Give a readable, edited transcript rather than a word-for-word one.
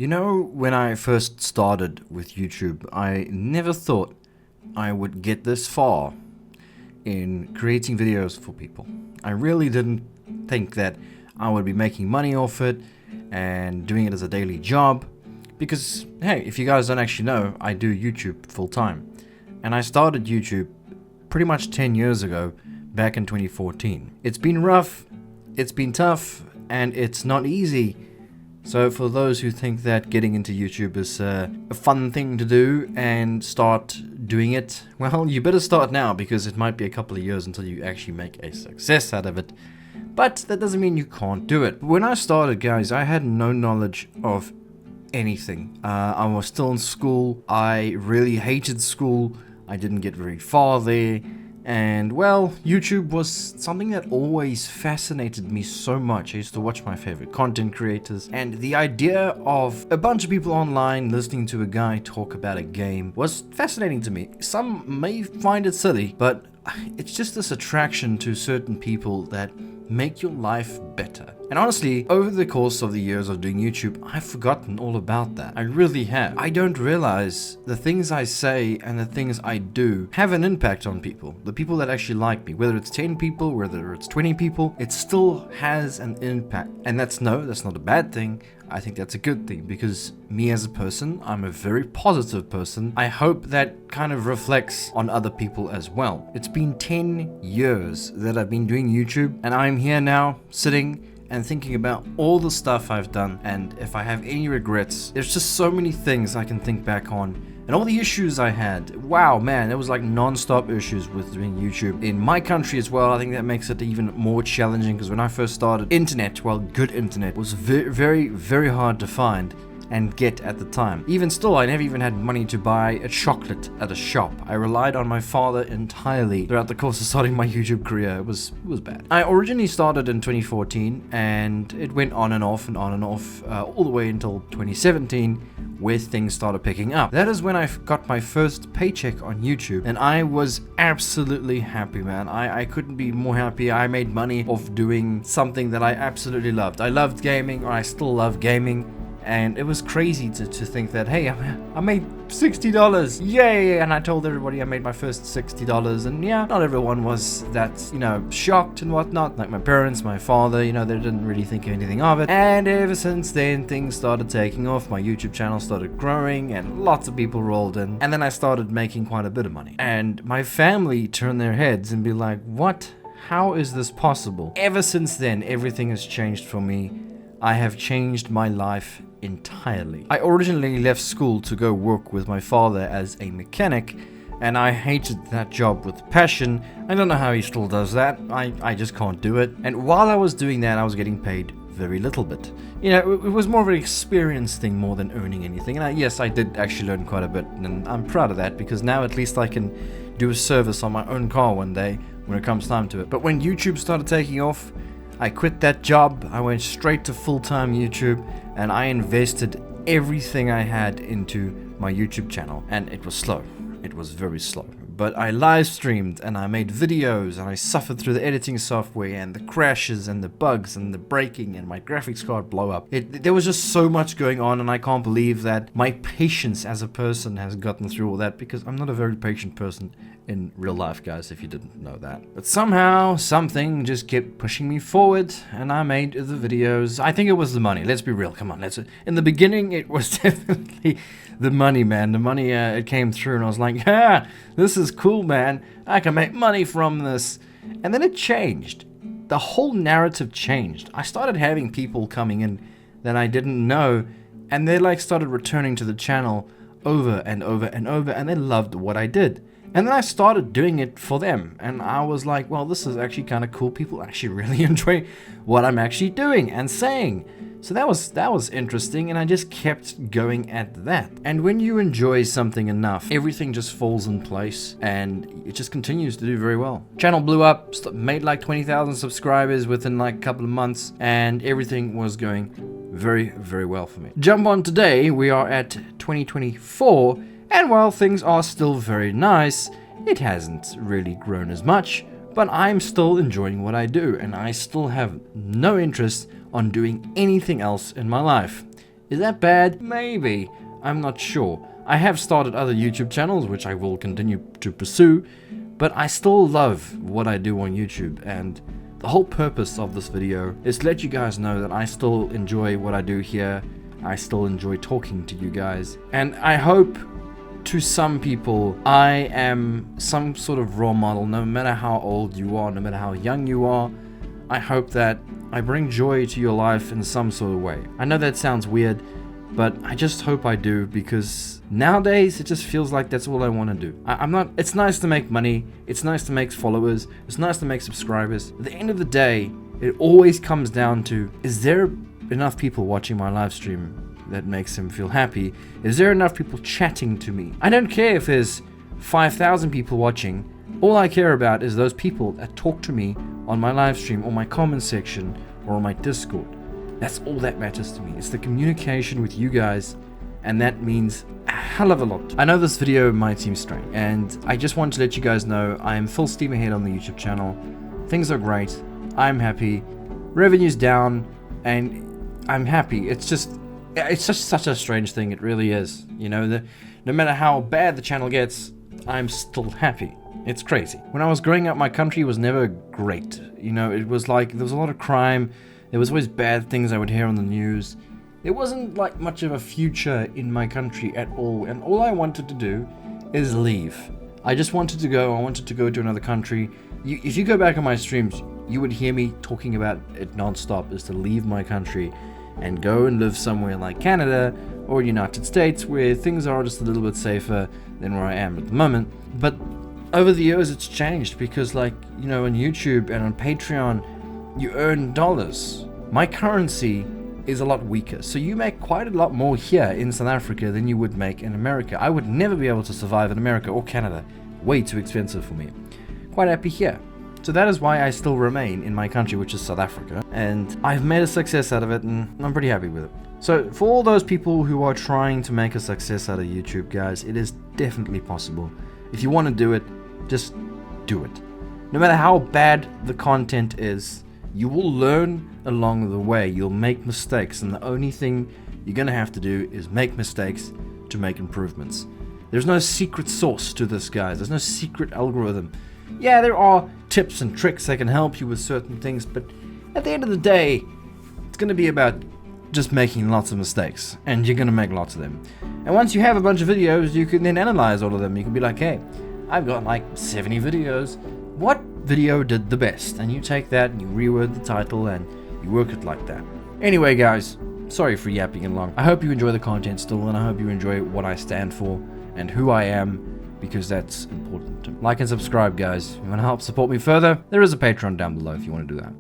You know, when I first started with YouTube, I never thought I would get this far in creating videos for people. I really didn't think that I would be making money off it and doing it as a daily job. Because, hey, if you guys don't actually know, I do YouTube full time. And I started YouTube pretty much 10 years ago, back in 2014. It's been rough, it's been tough, and it's not easy. So for those who think that getting into YouTube is a fun thing to do and start doing it, well, you better start now because it might be a couple of years until you actually make a success out of it. But that doesn't mean you can't do it. When I started, guys, I had no knowledge of anything. I was still in school. I really hated school. I didn't get very far there. And, well, YouTube was something that always fascinated me so much. I used to watch my favorite content creators, and the idea of a bunch of people online listening to a guy talk about a game was fascinating to me. Some may find it silly, but it's just this attraction to certain people that make your life better. And honestly, over the course of the years of doing YouTube, I've forgotten all about that. I really have. I don't realize the things I say and the things I do have an impact on people. The people that actually like me, whether it's 10 people, whether it's 20 people, it still has an impact. And that's not a bad thing. I think that's a good thing because me as a person, I'm a very positive person. I hope that kind of reflects on other people as well. It's been 10 years that I've been doing YouTube, and I'm here now sitting and thinking about all the stuff I've done, and if I have any regrets. There's just so many things I can think back on, and all the issues I had. Wow, man, there was like non-stop issues with doing YouTube. In my country as well, I think that makes it even more challenging, because when I first started, internet, well, good internet, was very, very hard to find and get at the time. Even still, I never even had money to buy a chocolate at a shop. I relied on my father entirely throughout the course of starting my YouTube career. It was bad. I originally started in 2014, and it went on and off and on and off all the way until 2017, where things started picking up. That is when I got my first paycheck on YouTube, and I was absolutely happy, man. I couldn't be more happy. I made money off doing something that I absolutely loved. I loved gaming, or I still love gaming. And it was crazy to think that, hey, I made $60, yay! And I told everybody I made my first $60, and yeah, not everyone was that, shocked and whatnot. Like my parents, my father, they didn't really think anything of it. And ever since then, things started taking off. My YouTube channel started growing, and lots of people rolled in. And then I started making quite a bit of money. And my family turned their heads and be like, what? How is this possible? Ever since then, everything has changed for me. I have changed my life entirely. I originally left school to go work with my father as a mechanic, and I hated that job with passion. I don't know how he still does that. I just can't do it. And while I was doing that, I was getting paid very little bit. It was more of an experience thing more than earning anything. And yes, I did actually learn quite a bit, and I'm proud of that because now at least I can do a service on my own car one day when it comes time to it. But when YouTube started taking off, I quit that job, I went straight to full-time YouTube, and I invested everything I had into my YouTube channel. And it was slow. It was very slow. But I live streamed, and I made videos, and I suffered through the editing software, and the crashes, and the bugs, and the breaking, and my graphics card blow up. There was just so much going on, and I can't believe that my patience as a person has gotten through all that, because I'm not a very patient person in real life, guys, if you didn't know that. But somehow, something just kept pushing me forward, and I made the videos. I think it was the money. Let's be real. Come on. In the beginning, it was definitely the money, man. The money, it came through, and I was like, this is cool, man. I can make money from this. And then it changed. The whole narrative changed. I started having people coming in that I didn't know, and they started returning to the channel over and over and over, and they loved what I did. And then I started doing it for them, and I was like, well, this is actually kind of cool. People actually really enjoy what I'm actually doing and saying. So that was interesting, and I just kept going at that. And when you enjoy something enough, everything just falls in place, and it just continues to do very well. Channel blew up, made like 20,000 subscribers within like a couple of months, and everything was going very, very well for me. Jump on today, we are at 2024, and while things are still very nice, it hasn't really grown as much, but I'm still enjoying what I do, and I still have no interest on doing anything else in my life. Is that bad? Maybe. I'm not sure. I have started other YouTube channels, which I will continue to pursue, but I still love what I do on YouTube, and the whole purpose of this video is to let you guys know that I still enjoy what I do here. I still enjoy talking to you guys, and I hope to some people I am some sort of role model, no matter how old you are, no matter how young you are. I hope that I bring joy to your life in some sort of way. I know that sounds weird, but I just hope I do, because nowadays it just feels like that's all I want to do. It's nice to make money, it's nice to make followers, it's nice to make subscribers. At the end of the day, it always comes down to, is there enough people watching my live stream that makes him feel happy? Is there enough people chatting to me? I don't care if there's 5,000 people watching. All I care about is those people that talk to me on my live stream or my comment section or on my Discord. That's all that matters to me. It's the communication with you guys, and that means a hell of a lot. I know this video might seem strange, and I just want to let you guys know I am full steam ahead on the YouTube channel. Things are great. I'm happy. Revenue's down, and I'm happy. It's just such a strange thing. It really is. You know, no matter how bad the channel gets, I'm still happy. It's crazy. When I was growing up, my country was never great. You know, it was like there was a lot of crime. There was always bad things I would hear on the news. There wasn't like much of a future in my country at all, and all I wanted to do is leave. I just wanted to go. I wanted to go to another country. If you go back on my streams, you would hear me talking about it non-stop, is to leave my country and go and live somewhere like Canada or United States, where things are just a little bit safer than where I am at the moment. But over the years it's changed, because like, you know, on YouTube and on Patreon you earn dollars. My currency is a lot weaker, so you make quite a lot more here in South Africa than you would make in America. I would never be able to survive in America or Canada. Way too expensive for me. Quite happy here. So that is why I still remain in my country, which is South Africa, and I've made a success out of it, and I'm pretty happy with it. So for all those people who are trying to make a success out of YouTube, guys, it is definitely possible. If you want to do it, just do it. No matter how bad the content is, you will learn along the way. You'll make mistakes, and the only thing you're going to have to do is make mistakes to make improvements. There's no secret sauce to this, guys. There's no secret algorithm. Yeah, there are tips and tricks that can help you with certain things, but at the end of the day, it's going to be about just making lots of mistakes, and you're going to make lots of them. And once you have a bunch of videos, you can then analyze all of them. You can be like, hey, I've got like 70 videos. What video did the best? And you take that and you reword the title and you work it like that. Anyway, guys, sorry for yapping along. I hope you enjoy the content still, and I hope you enjoy what I stand for and who I am, because that's important. Like and subscribe, guys. If you want to help support me further, there is a Patreon down below if you want to do that.